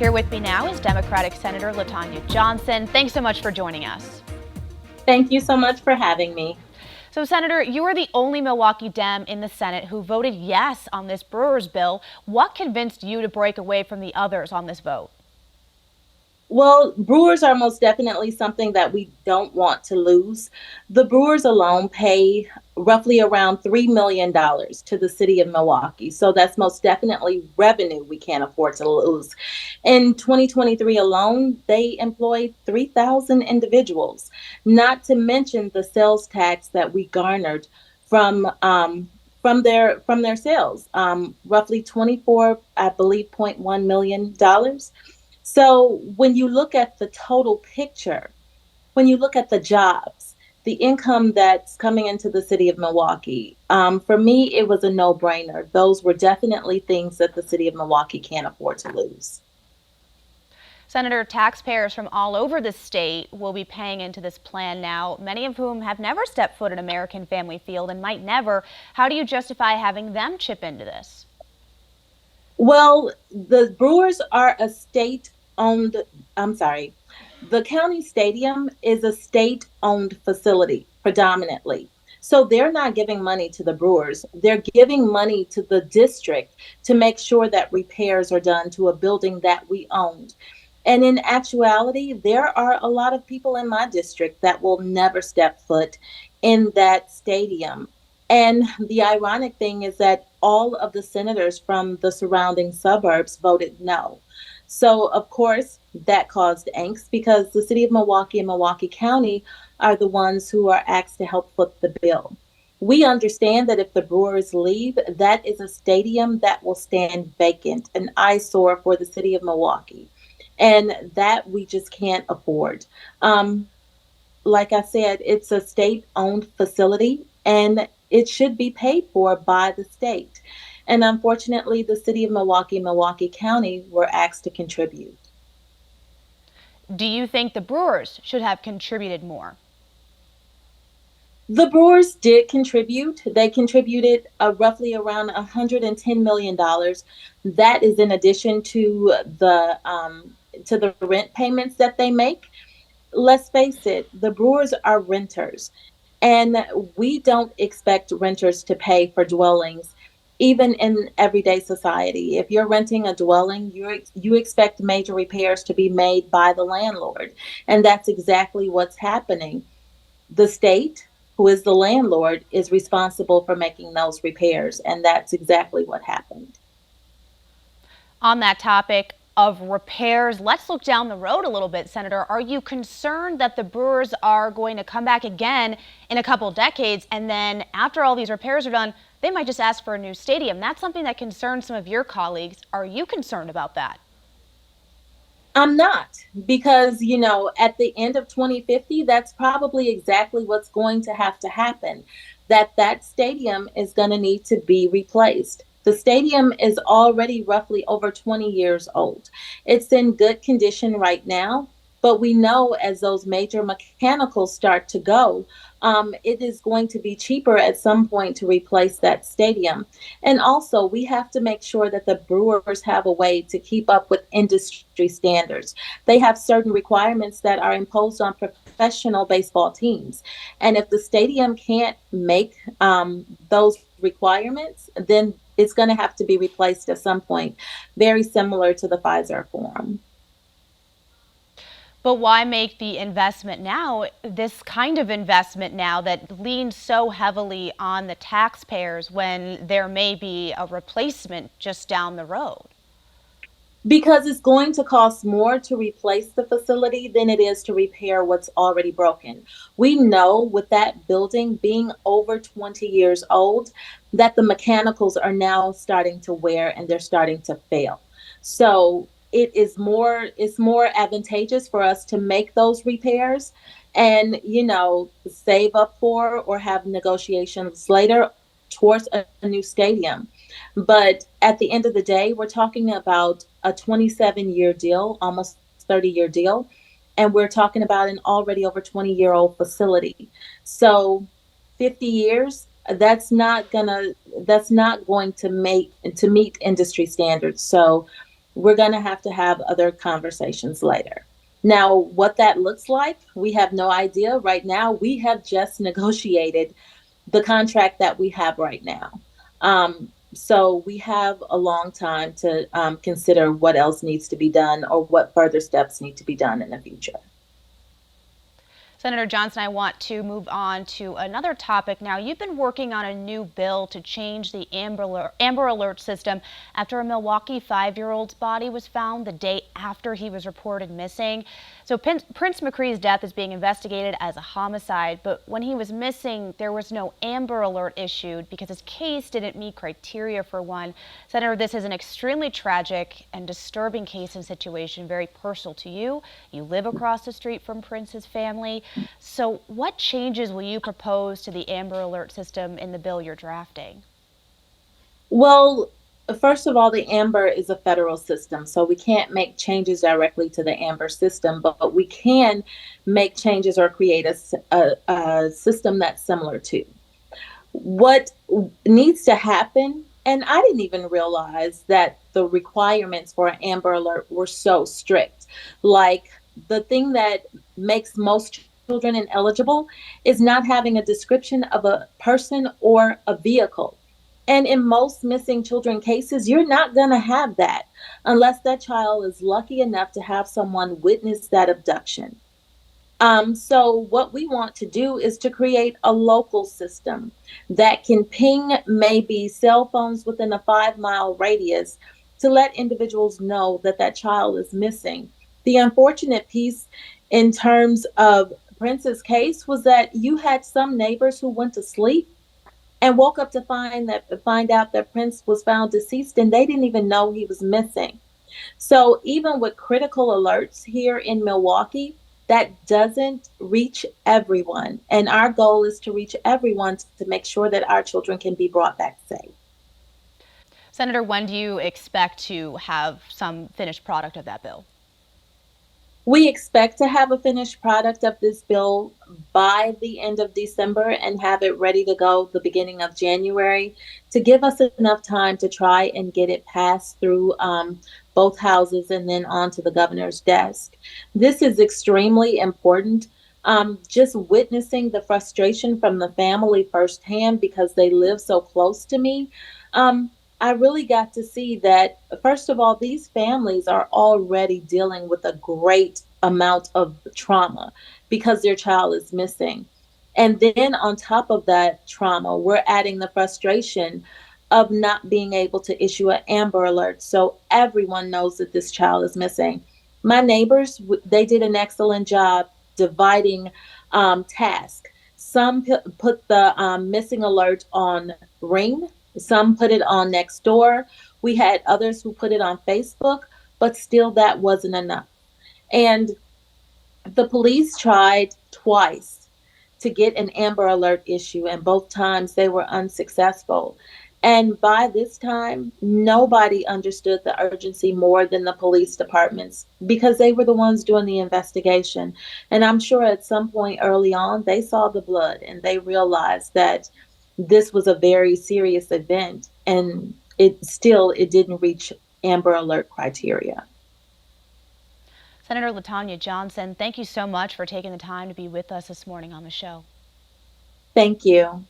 Here with me now is Democratic Senator LaTonya Johnson. Thanks so much for joining us. Thank you so much for having me. So, Senator, you are the only Milwaukee Dem in the Senate who voted yes on this Brewers bill. What convinced you to break away from the others on this vote? Well, Brewers are most definitely something that we don't want to lose. The Brewers alone pay roughly around $3 million to the city of Milwaukee. So that's most definitely revenue we can't afford to lose. In 2023 alone, they employed 3,000 individuals, not to mention the sales tax that we garnered from their sales, roughly 24, I believe, $0.1 million. So when you look at the total picture, when you look at the jobs, the income that's coming into the city of Milwaukee, for me, it was a no-brainer. Those were definitely things that the city of Milwaukee can't afford to lose. Senator, taxpayers from all over the state will be paying into this plan now, many of whom have never stepped foot in American Family Field and might never. How do you justify having them chip into this? Well, the Brewers are a state-owned, I'm sorry, the county stadium is a state-owned facility predominantly. So they're not giving money to the Brewers. They're giving money to the district to make sure that repairs are done to a building that we owned. And in actuality, there are a lot of people in my district that will never step foot in that stadium. And the ironic thing is that all of the senators from the surrounding suburbs voted no. So, of course, that caused angst because the city of Milwaukee and Milwaukee County are the ones who are asked to help foot the bill. We understand that if the Brewers leave, that is a stadium that will stand vacant, an eyesore for the city of Milwaukee. And that we just can't afford. Like I said, it's a state owned facility and it should be paid for by the state. And unfortunately, the city of Milwaukee, Milwaukee County were asked to contribute. Do you think the Brewers should have contributed more? The Brewers did contribute. They contributed roughly around $110 million. That is in addition to the rent payments that they make. Let's face it, the Brewers are renters, and we don't expect renters to pay for dwellings, even in everyday society. If you're renting a dwelling, you expect major repairs to be made by the landlord, and that's exactly what's happening. The state, who is the landlord, is responsible for making those repairs, and that's exactly what happened. On that topic of repairs, let's look down the road a little bit, Senator. Are you concerned that the Brewers are going to come back again in a couple decades and then after all these repairs are done, they might just ask for a new stadium? That's something that concerns some of your colleagues. Are you concerned about that? I'm not, because, at the end of 2050, that's probably exactly what's going to happen, that stadium is going to need to be replaced. The stadium is already roughly over 20 years old. It's in good condition right now, but we know as those major mechanicals start to go, it is going to be cheaper at some point to replace that stadium. And also, we have to make sure that the Brewers have a way to keep up with industry standards. They have certain requirements that are imposed on professional baseball teams. And if the stadium can't make those requirements, then it's going to have to be replaced at some point, very similar to the Pfizer Forum. But why make the investment now, this kind of investment now that leans so heavily on the taxpayers when there may be a replacement just down the road? Because it's going to cost more to replace the facility than it is to repair what's already broken. We know with that building being over 20 years old that the mechanicals are now starting to wear and they're starting to fail. So it's more advantageous for us to make those repairs and save up for or have negotiations later towards a new stadium. But at the end of the day, we're talking about a 27-year deal, almost 30-year deal, and we're talking about an already over 20-year-old facility. So 50 years, that's not going to meet industry standards. So we're going to have other conversations later. Now, what that looks like, we have no idea. Right now, we have just negotiated the contract that we have right now. So we have a long time to consider what else needs to be done or what further steps need to be done in the future. Senator Johnson, I want to move on to another topic now. You've been working on a new bill to change the Amber Alert system after a Milwaukee 5-year-old's body was found the day after he was reported missing. So Prince McCree's death is being investigated as a homicide, but when he was missing, there was no Amber Alert issued because his case didn't meet criteria for one. Senator, this is an extremely tragic and disturbing case and situation, very personal to you. You live across the street from Prince's family. So what changes will you propose to the Amber Alert system in the bill you're drafting? Well, first of all, the Amber is a federal system, so we can't make changes directly to the Amber system, but we can make changes or create a system that's similar to. What needs to happen, and I didn't even realize that the requirements for an Amber Alert were so strict. Like the thing that makes most children ineligible is not having a description of a person or a vehicle. And in most missing children cases, you're not going to have that unless that child is lucky enough to have someone witness that abduction. So what we want to do is to create a local system that can ping maybe cell phones within a 5 mile radius to let individuals know that that child is missing. The unfortunate piece in terms of Prince's case was that you had some neighbors who went to sleep and woke up to find out that Prince was found deceased and they didn't even know he was missing. So even with critical alerts here in Milwaukee, that doesn't reach everyone. And our goal is to reach everyone to make sure that our children can be brought back safe. Senator, when do you expect to have some finished product of that bill? We expect to have a finished product of this bill by the end of December and have it ready to go the beginning of January to give us enough time to try and get it passed through both houses and then onto the governor's desk. This is extremely important. Just witnessing the frustration from the family firsthand because they live so close to me. Um, I really got to see that, first of all, these families are already dealing with a great amount of trauma because their child is missing. And then on top of that trauma, we're adding the frustration of not being able to issue an Amber Alert so everyone knows that this child is missing. My neighbors, they did an excellent job dividing tasks. Some put the missing alert on Ring, some put it on next door. We had others who put it on Facebook, but still that wasn't enough. And the police tried twice to get an Amber Alert issue, and both times they were unsuccessful. And by this time, nobody understood the urgency more than the police departments because they were the ones doing the investigation. And I'm sure at some point early on, they saw the blood and they realized that this was a very serious event and it didn't reach Amber Alert criteria. Senator LaTonya Johnson, thank you so much for taking the time to be with us this morning on the show. Thank you.